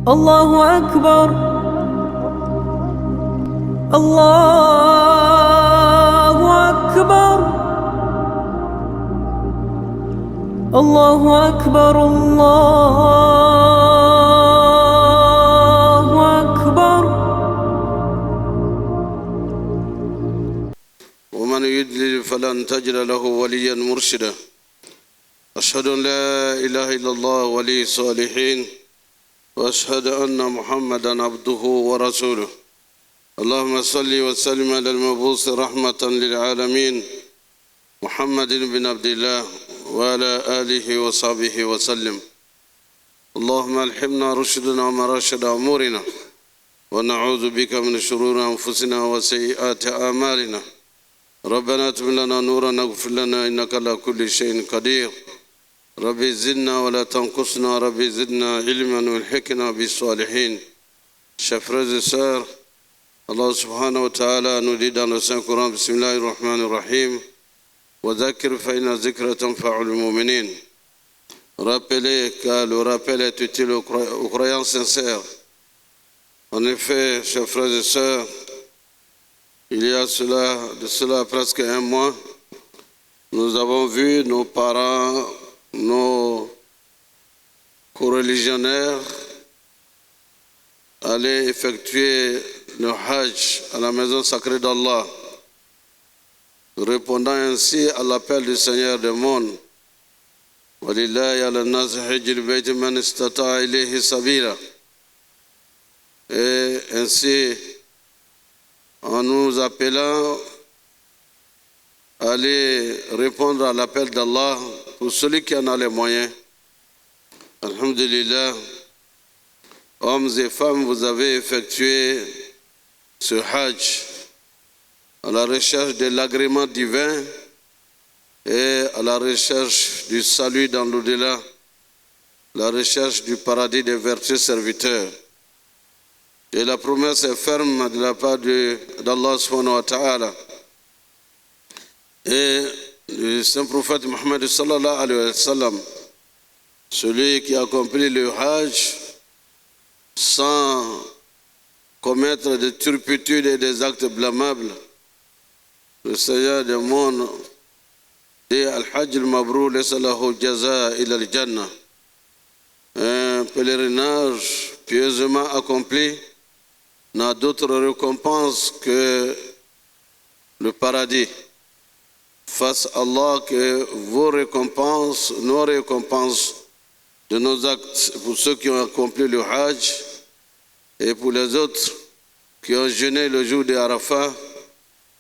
الله أكبر الله أكبر الله أكبر الله أكبر. ومن يضلل فلن تجد له وليا مرشدا. أشهد أن لا إله إلا الله ولي الصالحين وأشهد أن محمدا عبده ورسوله. اللهم صل وسلم على المبعوث رحمة للعالمين محمد بن عبد الله وعلى آله وصحبه وسلم. اللهم ألهمنا رشدنا ومراشد أمورنا ونعوذ بك من شرور أنفسنا وسيئات أعمالنا. ربنا اتم لنا نورنا واغفر لنا إنك على كل شيء قدير. ربي زدنا ولا تنقصنا. ربي زدنا علما والحقنا بالصالحين. Chers frères et sœurs, Allah subhanahu wa ta'ala nous dit dans le Saint-Coran, Bismillahir Rahmanir Rahim, wa dhakir fa inna dhikra tanfa'ul mu'minin. Rappelez, car le rappel est utile aux croyants sincères. En effet, chers frères et sœurs, il y a de cela presque un mois, nous avons vu nos parents, nos coreligionnaires aller effectuer le Hajj à la maison sacrée d'Allah, répondant ainsi à l'appel du Seigneur des mondes. وَلِلَّهِ عَلَى النَّاسِ حِجُّ الْبَيْتِ مَنِ اسْتَطَاعَ إِلَيْهِ سَبِيلًا. Et ainsi, en nous appelant à aller répondre à l'appel d'Allah pour celui qui en a les moyens. Alhamdulillah, hommes et femmes, vous avez effectué ce Hajj à la recherche de l'agrément divin et à la recherche du salut dans l'au-delà, la recherche du paradis des vertus serviteurs. Et la promesse est ferme de la part d'Allah subhanahu wa ta'ala. Et le saint prophète Mohammed sallallahu alayhi wa sallam, celui qui a accompli le Hajj sans commettre de turpitudes et des actes blâmables, le Seigneur des mondes dit Al-Hajj al-Mabrour laysa lahu jaza illa al-Jannah. Un pèlerinage pieusement accompli n'a d'autre récompense que le paradis. Face à Allah, que vos récompenses, nos récompenses de nos actes, pour ceux qui ont accompli le Hajj et pour les autres qui ont jeûné le jour de Arafat,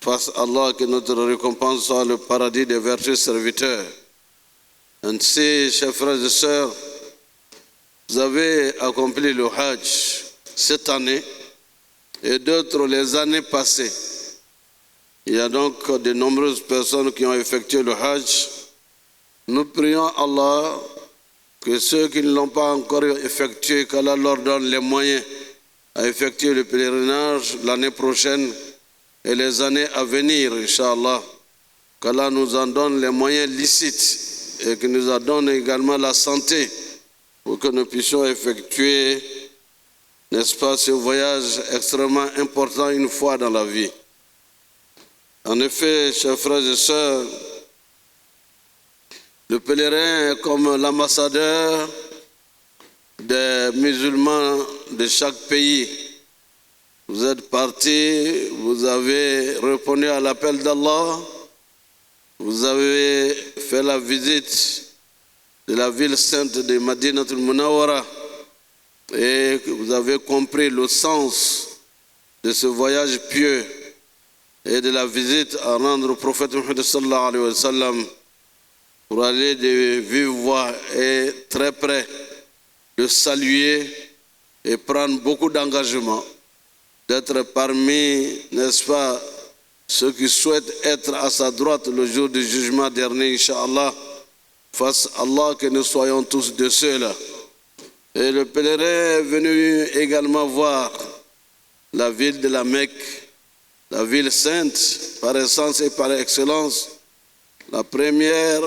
face à Allah, que notre récompense soit le paradis des vertus serviteurs. Ainsi, chers frères et sœurs, vous avez accompli le Hajj cette année et d'autres les années passées. Il y a donc de nombreuses personnes qui ont effectué le Hajj. Nous prions Allah que ceux qui ne l'ont pas encore effectué, qu'Allah leur donne les moyens à effectuer le pèlerinage l'année prochaine et les années à venir, Inch'Allah. Qu'Allah nous en donne les moyens licites et qu'il nous en donne également la santé pour que nous puissions effectuer, n'est-ce pas, ce voyage extrêmement important une fois dans la vie. En effet, chers frères et sœurs, le pèlerin est comme l'ambassadeur des musulmans de chaque pays. Vous êtes partis, vous avez répondu à l'appel d'Allah, vous avez fait la visite de la ville sainte de Madinatul Munawwara et vous avez compris le sens de ce voyage pieux et de la visite à rendre au prophète Muhammad sallallahu alayhi wa sallam pour aller de vive voix et très près le saluer et prendre beaucoup d'engagement, d'être parmi, n'est-ce pas, ceux qui souhaitent être à sa droite le jour du jugement dernier, Inch'Allah, face à Allah, que nous soyons tous de ceux-là. Et le pèlerin est venu également voir la ville de la Mecque, la ville sainte, par essence et par excellence, la première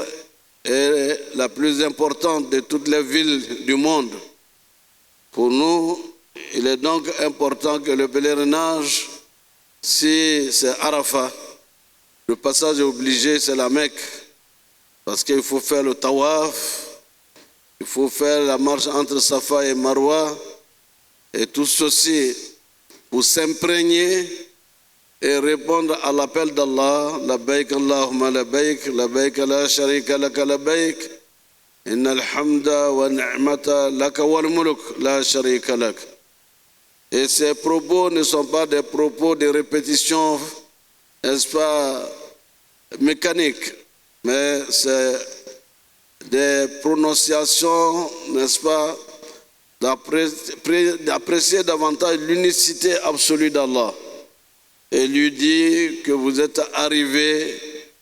et la plus importante de toutes les villes du monde. Pour nous, il est donc important que le pèlerinage, si c'est Arafat, le passage obligé, c'est la Mecque. Parce qu'il faut faire le tawaf, il faut faire la marche entre Safa et Marwa, et tout ceci pour s'imprégner et répondre à l'appel d'Allah, labbaik Allahumma labbaik, labbaik la sharika laka labbaik, innal hamda wa ni'mata laka wal mulk la sharika lak. Et ces propos ne sont pas des propos de répétition, n'est-ce pas, mécaniques, mais c'est des prononciations, n'est-ce pas, d'apprécier davantage l'unicité absolue d'Allah. Et lui dit que vous êtes arrivé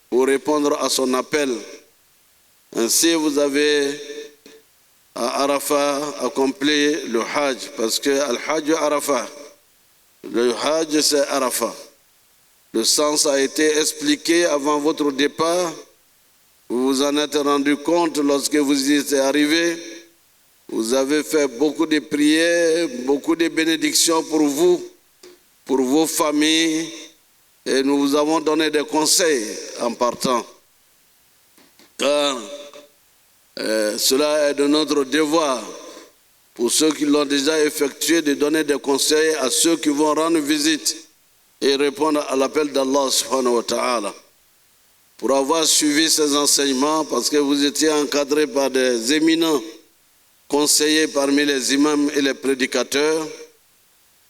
pour répondre à son appel. Ainsi, vous avez à Arafat accompli le Hajj, parce que Al-Hajj Arafat, le Hajj c'est Arafat. Le sens a été expliqué avant votre départ. Vous vous en êtes rendu compte lorsque vous y êtes arrivé. Vous avez fait beaucoup de prières, beaucoup de bénédictions pour vous, pour vos familles, et nous vous avons donné des conseils en partant. Car cela est de notre devoir, pour ceux qui l'ont déjà effectué, de donner des conseils à ceux qui vont rendre visite et répondre à l'appel d'Allah subhanahu wa ta'ala. Pour avoir suivi ces enseignements, parce que vous étiez encadrés par des éminents conseillers parmi les imams et les prédicateurs,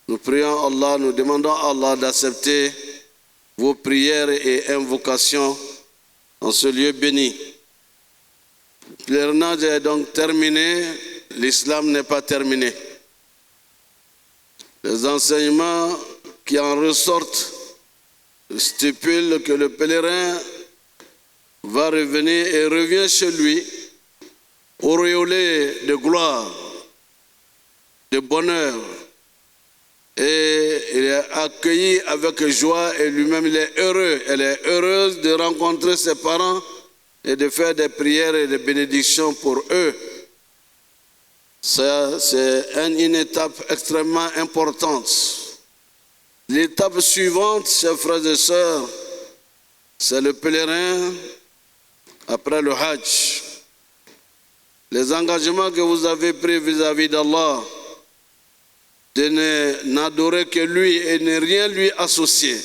nous prions Allah, nous demandons à Allah d'accepter vos prières et invocations en ce lieu béni. Le pèlerinage est donc terminé, l'islam n'est pas terminé. Les enseignements qui en ressortent stipulent que le pèlerin va revenir et revient chez lui auréolé de gloire, de bonheur, et il est accueilli avec joie et lui-même il est heureux. Elle est heureuse de rencontrer ses parents et de faire des prières et des bénédictions pour eux. Ça, c'est une étape extrêmement importante. L'étape suivante, chers frères et sœurs, c'est le pèlerin après le Hajj. Les engagements que vous avez pris vis-à-vis d'Allah, de n'adorer que lui et ne rien lui associer.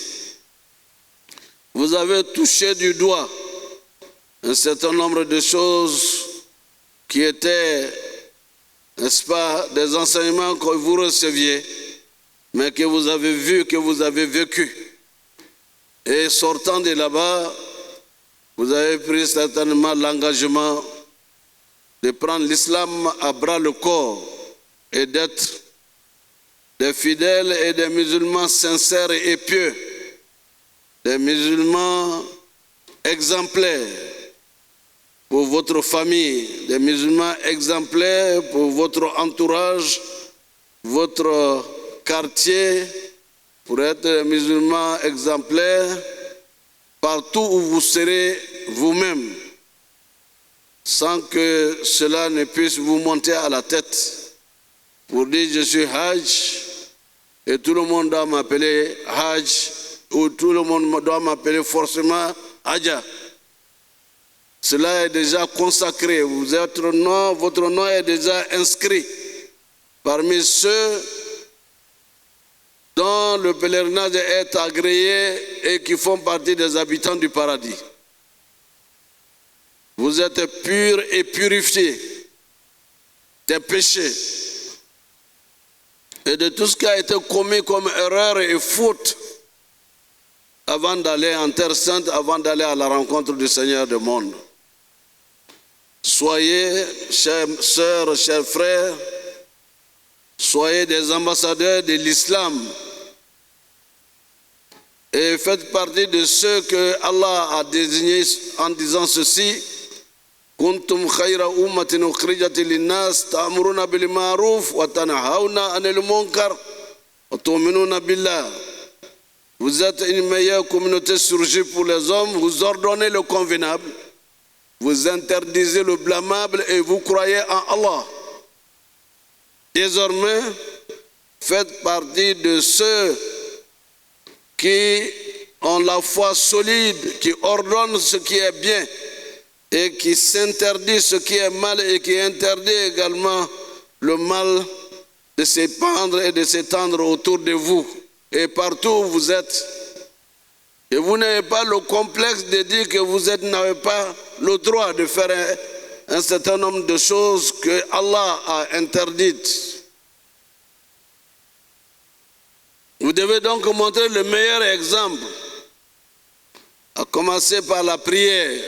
Vous avez touché du doigt un certain nombre de choses qui étaient, n'est-ce pas, des enseignements que vous receviez, mais que vous avez vus, que vous avez vécu. Et sortant de là-bas, vous avez pris certainement l'engagement de prendre l'islam à bras le corps et d'être des fidèles et des musulmans sincères et pieux, des musulmans exemplaires pour votre famille, des musulmans exemplaires pour votre entourage, votre quartier, pour être des musulmans exemplaires partout où vous serez vous-même, sans que cela ne puisse vous monter à la tête. Pour dire je suis Hajj, et tout le monde doit m'appeler Hajj, ou tout le monde doit m'appeler forcément Hadja. Cela est déjà consacré, votre nom est déjà inscrit parmi ceux dont le pèlerinage est agréé et qui font partie des habitants du paradis. Vous êtes purs et purifiés des péchés et de tout ce qui a été commis comme erreur et faute avant d'aller en Terre Sainte, avant d'aller à la rencontre du Seigneur du monde. Soyez, chers sœurs, chers frères, soyez des ambassadeurs de l'islam et faites partie de ceux que Allah a désignés en disant ceci: Kuntum khayra ummatin ukhrijat lin-nas ta'muruna bil ma'ruf wa tanhauna 'anil munkar wa tu'minuna billah. Vous êtes une meilleure communauté surgie pour les hommes, vous ordonnez le convenable, vous interdisez le blâmable et vous croyez en Allah. Désormais, faites partie de ceux qui ont la foi solide, qui ordonnent ce qui est bien et qui s'interdit ce qui est mal et qui interdit également le mal de s'épandre et de s'étendre autour de vous et partout où vous êtes. Et vous n'avez pas le complexe de dire que vous n'avez pas le droit de faire un certain nombre de choses que Allah a interdites. Vous devez donc montrer le meilleur exemple, à commencer par la prière.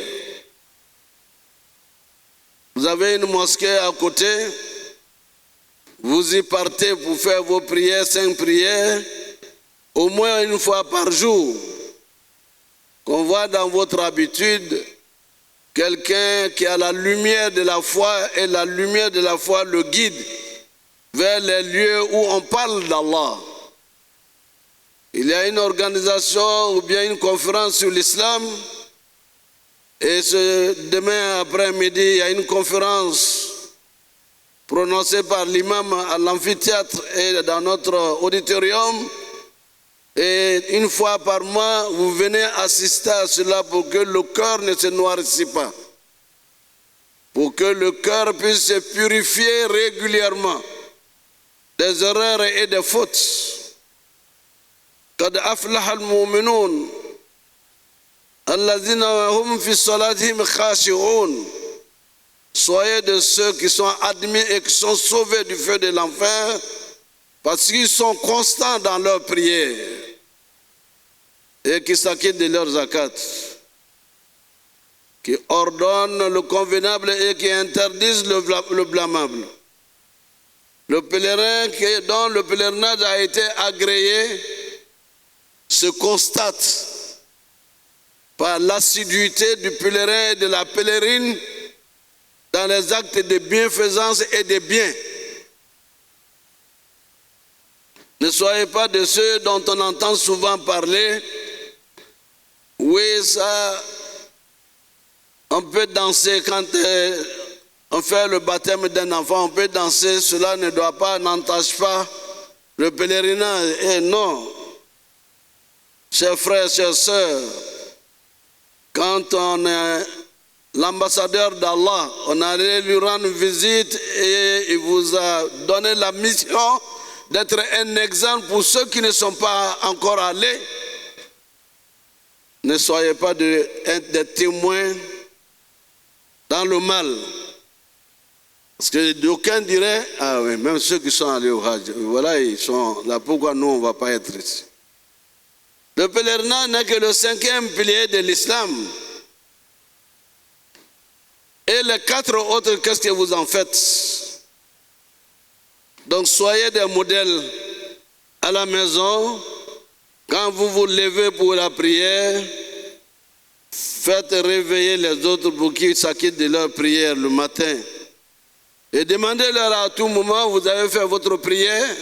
Vous avez une mosquée à côté, vous y partez pour faire vos prières, 5 prières, au moins une fois par jour. Qu'on voit dans votre habitude quelqu'un qui a la lumière de la foi et la lumière de la foi le guide vers les lieux où on parle d'Allah. Il y a une organisation ou bien une conférence sur l'islam et demain après-midi il y a une conférence prononcée par l'imam à l'amphithéâtre et dans notre auditorium. Et une fois par mois, vous venez assister à cela pour que le cœur ne se noircisse pas. Pour que le cœur puisse se purifier régulièrement des erreurs et des fautes. قد أفلح المؤمنون الذين هم في صلاتهم خاشعون. Soyez de ceux qui sont admis et qui sont sauvés du feu de l'enfer parce qu'ils sont constants dans leur prière et qui s'acquittent de leurs zakats, qui ordonnent le convenable et qui interdisent le blâmable. Le pèlerin dont le pèlerinage a été agréé se constate par l'assiduité du pèlerin et de la pèlerine dans les actes de bienfaisance et de bien. Ne soyez pas de ceux dont on entend souvent parler. Oui, ça, on peut danser quand on fait le baptême d'un enfant, on peut danser, cela n'entache pas le pèlerinage. Et non, chers frères, chères sœurs, quand on est l'ambassadeur d'Allah, on allait lui rendre visite et il vous a donné la mission d'être un exemple pour ceux qui ne sont pas encore allés. Ne soyez pas des témoins dans le mal. Parce que d'aucuns diraient, ah oui, même ceux qui sont allés au Hajj, voilà, ils sont là, pourquoi nous on ne va pas être ici? Le pèlerinage n'est que le 5e pilier de l'islam. Et les 4 autres, qu'est-ce que vous en faites? Donc soyez des modèles à la maison. Quand vous vous levez pour la prière, faites réveiller les autres pour qu'ils s'acquittent de leur prière le matin. Et demandez-leur à tout moment, vous avez fait votre prière.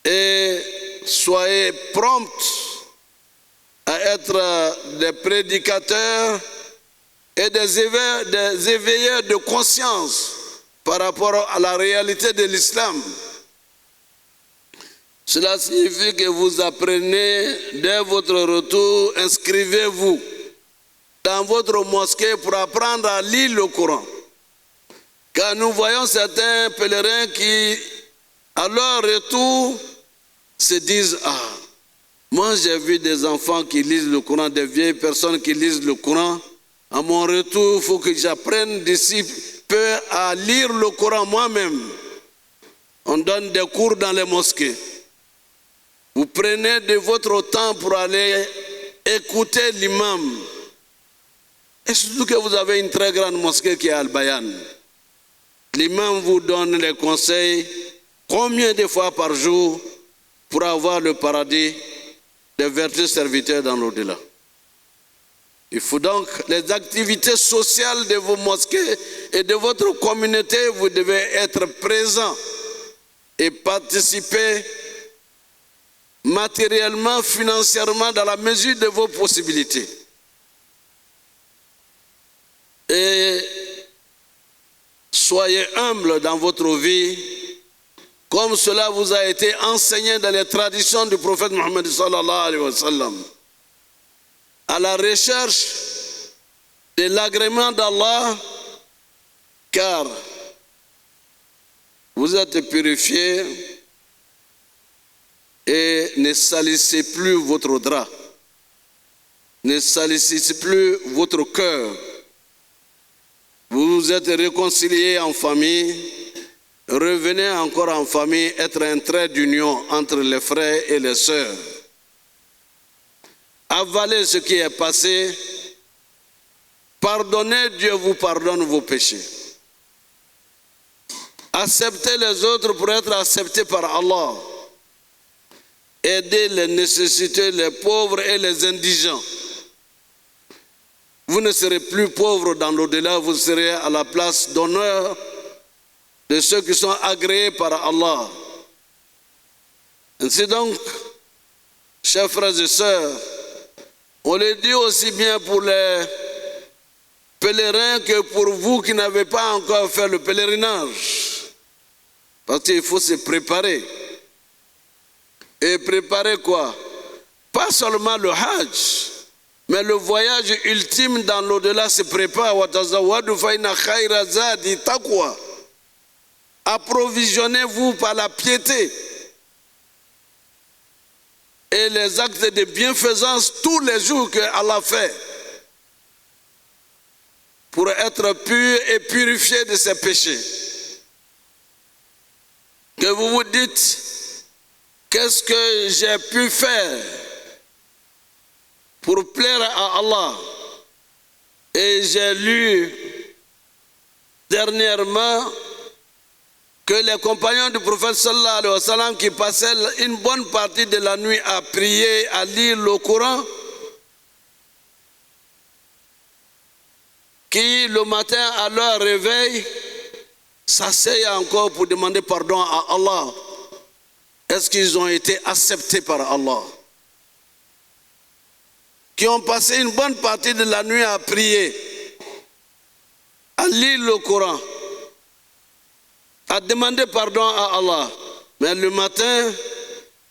Et soyez prompts à être des prédicateurs et des éveilleurs de conscience par rapport à la réalité de l'islam. Cela signifie que vous apprenez dès votre retour, inscrivez-vous dans votre mosquée pour apprendre à lire le Coran. Car nous voyons certains pèlerins qui, à leur retour, se disent, ah, moi j'ai vu des enfants qui lisent le Coran, des vieilles personnes qui lisent le Coran. À mon retour, il faut que j'apprenne d'ici peu à lire le Coran moi-même. On donne des cours dans les mosquées. Vous prenez de votre temps pour aller écouter l'imam. Et surtout que vous avez une très grande mosquée qui est Al-Bayan. L'imam vous donne les conseils combien de fois par jour pour avoir le paradis des vertus serviteurs dans l'au-delà. Il faut donc les activités sociales de vos mosquées et de votre communauté, vous devez être présents et participer matériellement, financièrement, dans la mesure de vos possibilités. Et soyez humbles dans votre vie comme cela vous a été enseigné dans les traditions du prophète Mohammed sallallahu alayhi wa sallam, à la recherche de l'agrément d'Allah, car vous êtes purifiés et ne salissez plus votre drap, ne salissez plus votre cœur. Vous vous êtes réconciliés en famille, revenez encore en famille, être un trait d'union entre les frères et les sœurs. Avalez ce qui est passé, pardonnez, Dieu vous pardonne vos péchés. Acceptez les autres pour être acceptés par Allah. Aidez les nécessités, les pauvres et les indigents. Vous ne serez plus pauvres dans l'au-delà, vous serez à la place d'honneur de ceux qui sont agréés par Allah. Ainsi donc, chers frères et sœurs, on le dit aussi bien pour les pèlerins que pour vous qui n'avez pas encore fait le pèlerinage. Parce qu'il faut se préparer. Et préparer quoi? Pas seulement le Hajj, mais le voyage ultime dans l'au-delà se prépare. Approvisionnez-vous par la piété et les actes de bienfaisance tous les jours que Allah fait pour être pur et purifié de ses péchés. Que vous vous dites, qu'est-ce que j'ai pu faire pour plaire à Allah? Et j'ai lu dernièrement que les compagnons du prophète sallallahu alayhi wa sallam qui passaient une bonne partie de la nuit à prier, à lire le Coran, qui le matin à leur réveil s'asseyent encore pour demander pardon à Allah. Est-ce qu'ils ont été acceptés par Allah? Qui ont passé une bonne partie de la nuit à prier, à lire le Coran, à demander pardon à Allah. Mais le matin,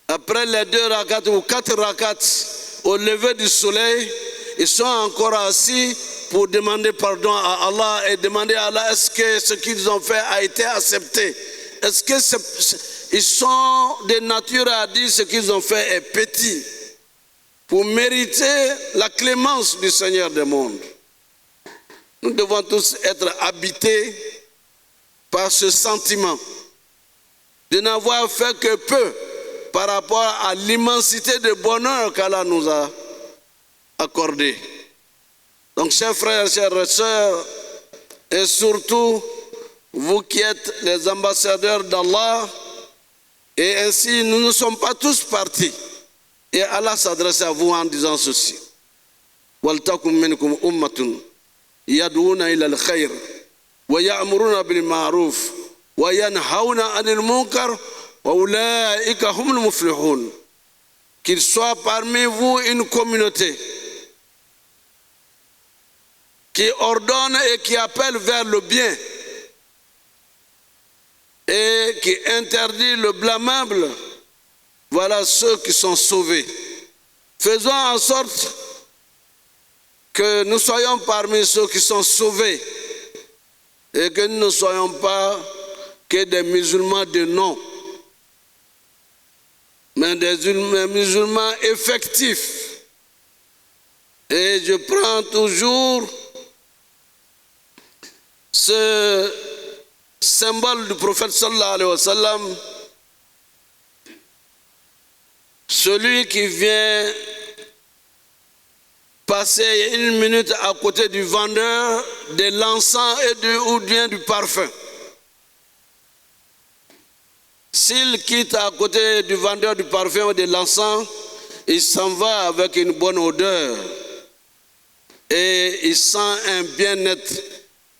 après les 2 rakats ou 4 rakats, au lever du soleil, ils sont encore assis pour demander pardon à Allah et demander à Allah, est-ce que ce qu'ils ont fait a été accepté? Est-ce qu'ils sont de nature à dire ce qu'ils ont fait est petit pour mériter la clémence du Seigneur des mondes? Nous devons tous être habités par ce sentiment de n'avoir fait que peu par rapport à l'immensité de bonheur qu'Allah nous a accordé. Donc, chers frères, chères sœurs, et surtout, vous qui êtes les ambassadeurs d'Allah, et ainsi nous ne sommes pas tous partis. Et Allah s'adresse à vous en disant ceci. وَلْتَكُمْ مِنْكُمْ أُمَّةٌ يَدْعُونَ إِلَى الْخَيْرِ وَيَأْمُرُونَ بِالْمَعْرُوفِ وَيَنْهَوْنَ عَنِ الْمُنكَرِ وَأُولَٰئِكَ هُمُ الْمُفْلِحُونَ. Qu'il soit parmi vous une communauté qui ordonne et qui appelle vers le bien et qui interdit le blâmable. Voilà ceux qui sont sauvés. Faisons en sorte que nous soyons parmi ceux qui sont sauvés et que nous ne soyons pas que des musulmans de nom, mais des musulmans effectifs. Et je prends toujours ce symbole du prophète sallallahu alayhi wa sallam, celui qui vient passer une minute à côté du vendeur de l'encens ou bien du parfum. S'il quitte à côté du vendeur du parfum ou de l'encens, il s'en va avec une bonne odeur et il sent un bien-être.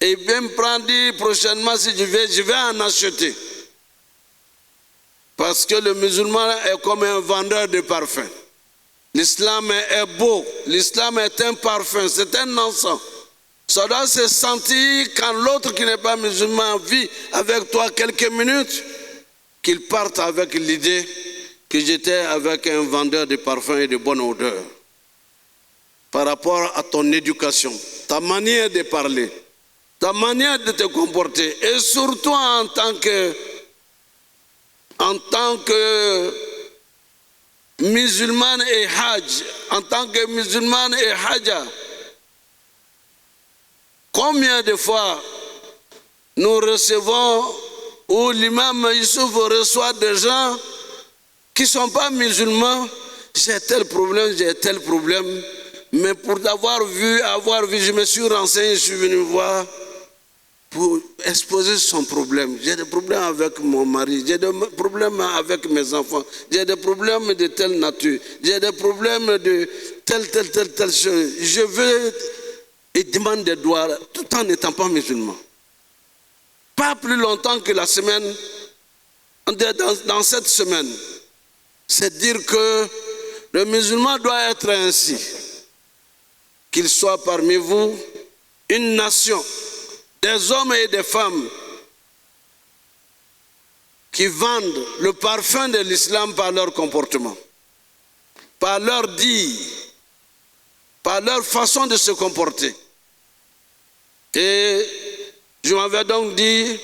Et il vient me prendre, dire prochainement si je vais en acheter. Parce que le musulman est comme un vendeur de parfums. L'islam est beau, l'islam est un parfum, c'est un encens. Ça doit se sentir quand l'autre qui n'est pas musulman vit avec toi quelques minutes, qu'ils partent avec l'idée que j'étais avec un vendeur de parfums et de bonne odeur. Par rapport à ton éducation, ta manière de parler, ta manière de te comporter, et surtout en tant que musulmane et hajj, en tant que musulmane et hajja. Combien de fois nous recevons, ou l'imam Youssouf reçoit des gens qui ne sont pas musulmans, j'ai tel problème, mais pour avoir vu, je me suis renseigné, je suis venu voir pour exposer son problème. J'ai des problèmes avec mon mari, j'ai des problèmes avec mes enfants, j'ai des problèmes de telle nature, j'ai des problèmes de telle chose. Je veux et demande des doigts tout en n'étant pas musulman. Pas plus longtemps que la semaine, dans cette semaine, c'est dire que le musulman doit être ainsi. Qu'il soit parmi vous une nation, des hommes et des femmes qui vendent le parfum de l'islam par leur comportement, par leur dire, par leur façon de se comporter. Et je m'avais donc dit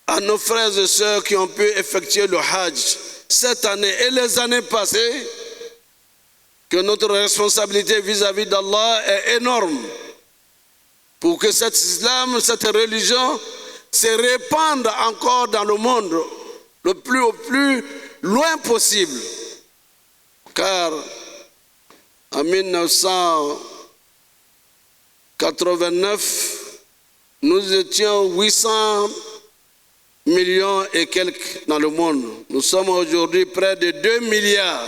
à nos frères et sœurs qui ont pu effectuer le Hajj cette année et les années passées, que notre responsabilité vis-à-vis d'Allah est énorme pour que cet islam, cette religion se répande encore dans le monde au plus loin possible. Car en 1989, nous étions 800 millions et quelques dans le monde. Nous sommes aujourd'hui près de 2 milliards.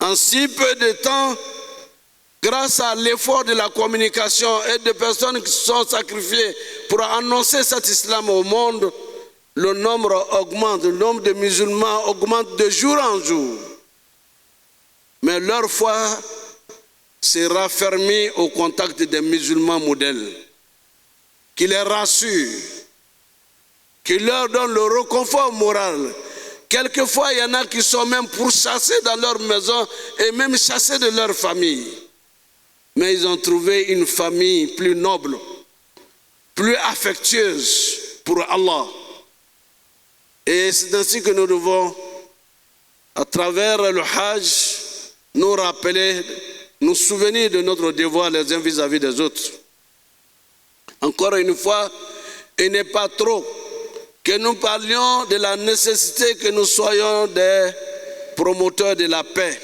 En si peu de temps, grâce à l'effort de la communication et de personnes qui se sont sacrifiées pour annoncer cet islam au monde, le nombre augmente, le nombre de musulmans augmente de jour en jour. Mais leur foi s'est raffermie au contact des musulmans modèles, qui les rassurent, qui leur donnent le réconfort moral. Quelquefois, il y en a qui sont même pourchassés dans leur maison et même chassés de leur famille. Mais ils ont trouvé une famille plus noble, plus affectueuse pour Allah. Et c'est ainsi que nous devons, à travers le Hajj, nous rappeler, nous souvenir de notre devoir les uns vis-à-vis des autres. Encore une fois, il n'est pas trop que nous parlions de la nécessité que nous soyons des promoteurs de la paix,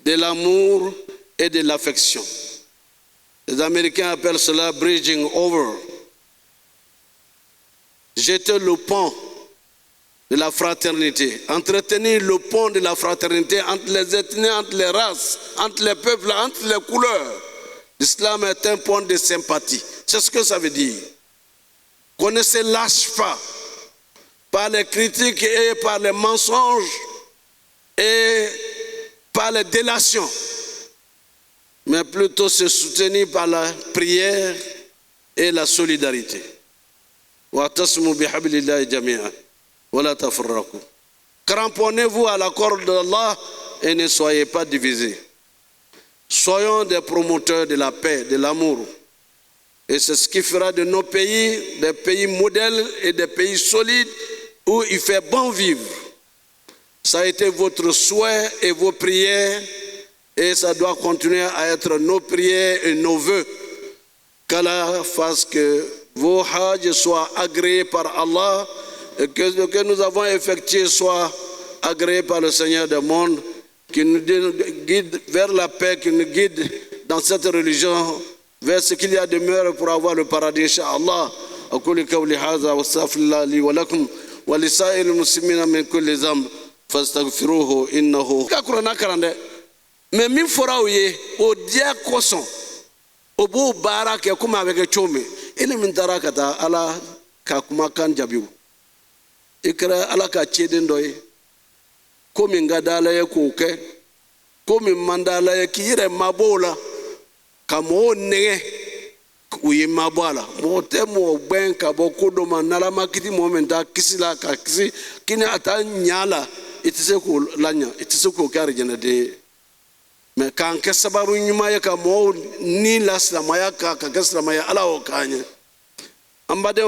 de l'amour et de l'affection. Les Américains appellent cela bridging over. Jeter le pont de la fraternité, entretenir le pont de la fraternité entre les ethnies, entre les races, entre les peuples, entre les couleurs. L'islam est un pont de sympathie. C'est ce que ça veut dire. Qu'on ne se lâche pas par les critiques et par les mensonges et par les délations, mais plutôt se soutenir par la prière et la solidarité. Cramponnez-vous à la corde d'Allah et ne soyez pas divisés. Soyons des promoteurs de la paix, de l'amour. Et c'est ce qui fera de nos pays des pays modèles et des pays solides où il fait bon vivre. Ça a été votre souhait et vos prières, et ça doit continuer à être nos prières et nos vœux. Qu'Allah fasse que vos hajj soient agréés par Allah et que ce que nous avons effectué soit agréé par le Seigneur des mondes, qui nous guide vers la paix, qui nous guide dans cette religion, vers ce qu'il y a de meilleur pour avoir le paradis, Inch'Allah. أقول قولي هذا واستغفر الله لي ولكم ولسائر المسلمين من كل ذنب فاستغفروه إنه كاكورانا كرانده mais min fora o ye o dia koson o bo bara ke kuma be ke chome ele min tara kata ala ka kuma kan jabiu ikra ala ka chedin doy ko min gadala ye ko ke ko min mandala ye kire mabola kamo nege uyima bwala mote mo ben ka bokodo manala makiti momenta kisila ka kisi kini ata nyala itise ko lanya itise ko kar de me kan ke sababu nyuma ya ka mo ni lasla maya ka kasla maya ala o kanye ambade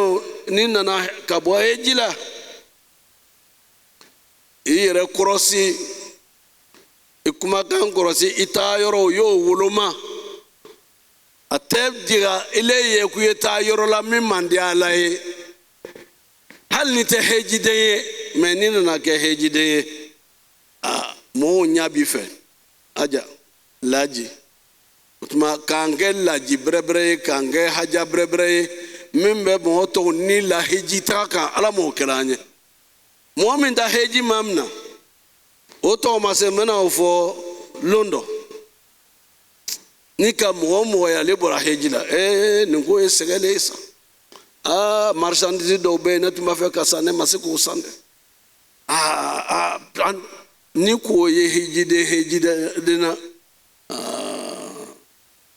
ni nana ka bo ejila ire korosi ikuma kan korosi ita yoro yo wuluma ateb diga ileye ku yeta yoro la min mandi alaye hal ni te hejide menina na ke hejide mo nyabi fe aja laji utuma kange laji brebre kange haja brebre mimbe mo to ni la hejita ka ala mo kelanye mo min da heji mamna oto masemena ofo londo nika mo ya lebora hejila ningo esegele isa marchandise do be na tuma fe kasane masiku sande niko ye hejide dina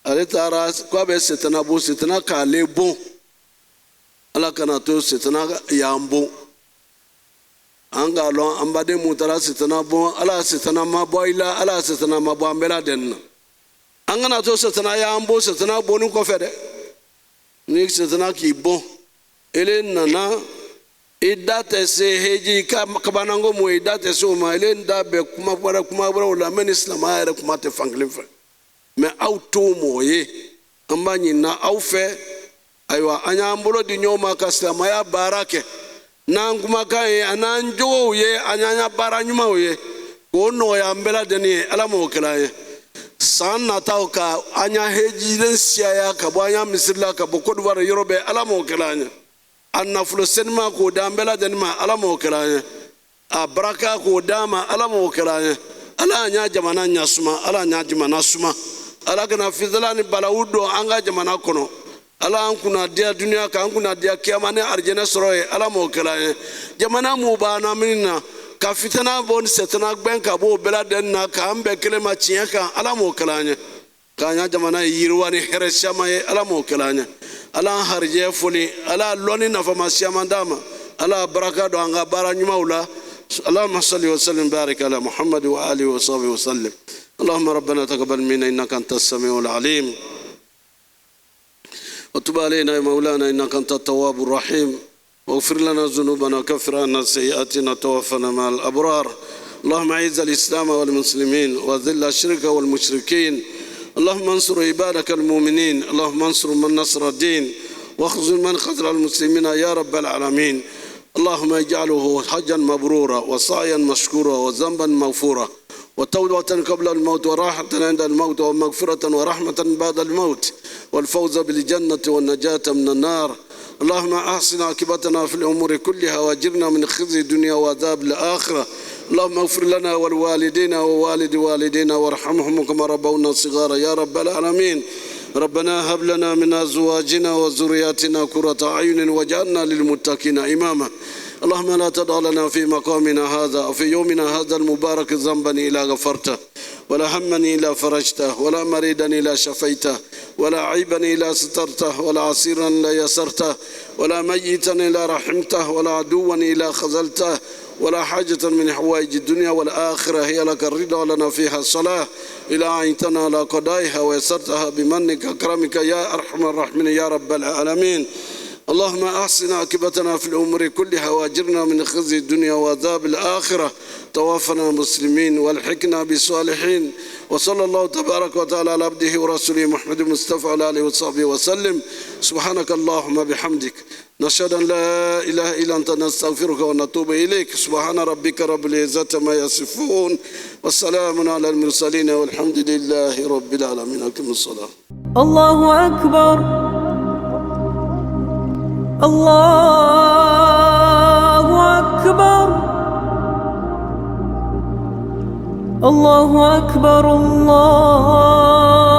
aletara kwa be setana bo setana ka lebo ala kana to setana yambo anga lo ambade mutara setana bo ala setana maboila ala setana mabambela denna angana to setana yambo setana bonu ko fede ni setana ki bo ele nana idate se heji kabanango mo idate so ma ele nda be kuma bara la men islam ayre kuma te fangle fe me auto moye ambanyi na aufe aywa anyambolo di nyoma kasama ya barake nanguma kai ananjo ye anyanya baranyuma ye kono ya mbela deni ala mo kelaye sanna tawka anya heji den siya ka banya misilla ka bokodu war yorobe ala mo kelanye anna fulo senma ko dambela deni ma ala mo kelanye abraka ko dama ala mo kelanye ala nya jamana nya suma ala nya jamana suma ala kana fidlani balawudo anga jamana kono ala an kuna dia dunia ka an kuna dia kiyama ne arjana soroye ala mo kelanye jamana mu bana minna ka fitana bon setana gben ka bo bela den na ka ambe kelema chiya ka ala mo kelanye ka nya jamana yirwani hereshama ye ala mo kelanye ala harje fuli ala loni na famasiya mandama ala baraka do anga baranyuma ula اللهم صل وسلم بارك على محمد وآله وصحبه وسلم اللهم ربنا تقبل منا إنك أنت السميع العليم وتب علينا يا مولانا إنك أنت التواب الرحيم واغفر لنا ذنوبنا وكفر عنا سيئاتنا توفنا مع الأبرار اللهم أعز الإسلام والمسلمين وذل الشرك والمشركين اللهم انصر عبادك المؤمنين اللهم انصر من نصر الدين واخذل من خذل المسلمين يا رب العالمين اللهم اجعله حجا مبرورا وسعيا مشكورا وذنبا مغفورا وتوبة قبل الموت وراحة عند الموت ومغفرة ورحمة بعد الموت والفوز بالجنة والنجاة من النار اللهم أحسن عاقبتنا في الأمور كلها واجرنا من خزي الدنيا وعذاب الآخرة اللهم اغفر لنا ولوالدينا ووالد والدينا وارحمهم كما ربونا صغارا يا رب العالمين ربنا هب لنا من أزواجنا وذرياتنا قرة أعين واجعلنا للمتقين إماما اللهم لا تدع لنا في مقامنا هذا أو في يومنا هذا المبارك ذنبا إلا غفرته ولا هما إلا فرجته ولا مريدا إلا شفيته ولا عيبا إلا سترته ولا عسيرا إلا يسرته ولا ميتا إلا رحمته ولا عدوا إلا خذلته ولا حاجة من حوائج الدنيا والآخرة هي لك الرضا ولنا فيها الصلاة إلى أعينتنا على قضائها ويسرتها بمنك أكرمك يا أرحم الراحمين يا رب العالمين اللهم أحسن عاقبتنا في الأمور كلها واجرنا من خزي الدنيا وعذاب الآخرة توفنا مسلمين والحقنا بالصالحين وصلى الله تبارك وتعالى على عبده ورسوله محمد المصطفى على آله وصحبه وسلم سبحانك اللهم بحمدك نشهد أن لا إله إلا أنت نستغفرك ونتوب إليك سبحان ربك رب العزة ما يصفون والسلام على المرسلين والحمد لله رب العالمين أقم الصلاة الله أكبر الله أكبر الله أكبر الله